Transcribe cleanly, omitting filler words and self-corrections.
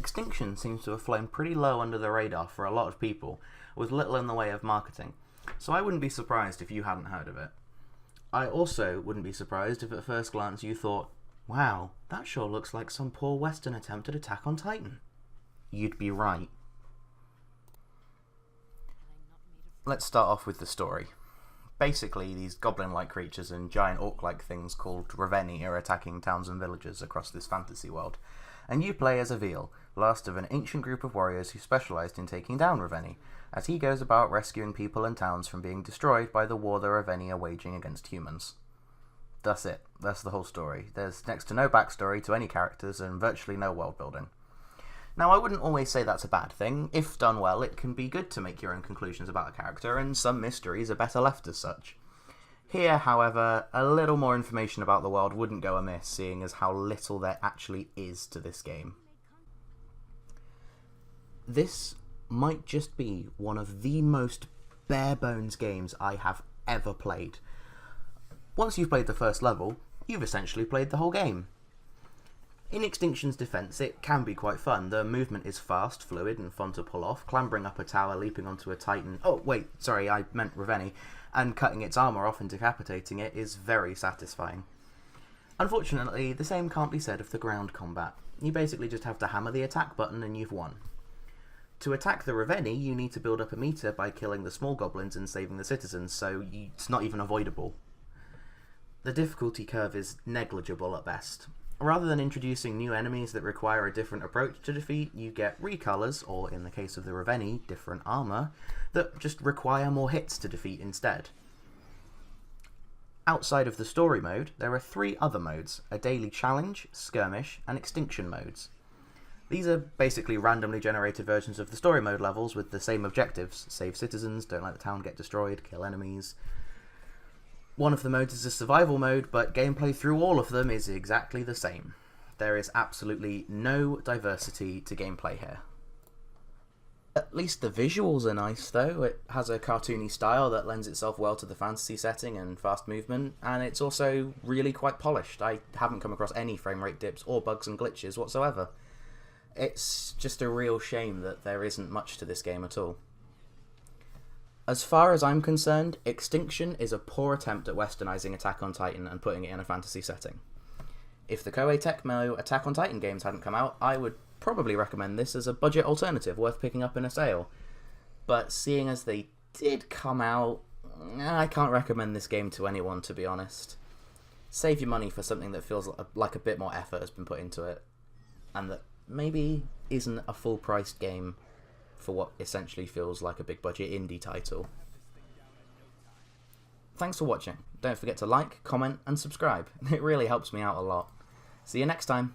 Extinction seems to have flown pretty low under the radar for a lot of people, with little in the way of marketing, so I wouldn't be surprised if you hadn't heard of it. I also wouldn't be surprised if at first glance you thought, wow, that sure looks like some poor Western attempt at Attack on Titan. You'd be right. Let's start off with the story. Basically, these goblin-like creatures and giant orc-like things called Raveni are attacking towns and villages across this fantasy world, and you play as Avil, last of an ancient group of warriors who specialised in taking down Raveni, as he goes about rescuing people and towns from being destroyed by the war the Raveni are waging against humans. That's it. That's the whole story. There's next to no backstory to any characters and virtually no world building. Now, I wouldn't always say that's a bad thing. If done well, it can be good to make your own conclusions about a character, and some mysteries are better left as such. Here, however, a little more information about the world wouldn't go amiss, seeing as how little there actually is to this game. This might just be one of the most bare-bones games I have ever played. Once you've played the first level, you've essentially played the whole game. In Extinction's defence, it can be quite fun. The movement is fast, fluid, and fun to pull off. Clambering up a tower, leaping onto a titan... Oh, wait, sorry, I meant Raveni. And cutting its armour off and decapitating it is very satisfying. Unfortunately, the same can't be said of the ground combat. You basically just have to hammer the attack button and you've won. To attack the Raveni, you need to build up a meter by killing the small goblins and saving the citizens, so it's not even avoidable. The difficulty curve is negligible at best. Rather than introducing new enemies that require a different approach to defeat, you get recolours, or in the case of the Raveni, different armour, that just require more hits to defeat instead. Outside of the story mode, there are 3 other modes: a daily challenge, skirmish, and extinction modes. These are basically randomly generated versions of the story mode levels with the same objectives: save citizens, don't let the town get destroyed, kill enemies. One of the modes is a survival mode, but gameplay through all of them is exactly the same. There is absolutely no diversity to gameplay here. At least the visuals are nice though. It has a cartoony style that lends itself well to the fantasy setting and fast movement, and it's also really quite polished. I haven't come across any frame rate dips or bugs and glitches whatsoever. It's just a real shame that there isn't much to this game at all. As far as I'm concerned, Extinction is a poor attempt at westernising Attack on Titan and putting it in a fantasy setting. If the Koei Tecmo Attack on Titan games hadn't come out, I would probably recommend this as a budget alternative worth picking up in a sale. But seeing as they did come out, I can't recommend this game to anyone, to be honest. Save your money for something that feels like a bit more effort has been put into it, and that maybe isn't a full-priced game for what essentially feels like a big-budget indie title. Thanks for watching. Don't forget to like, comment, and subscribe. It really helps me out a lot. See you next time.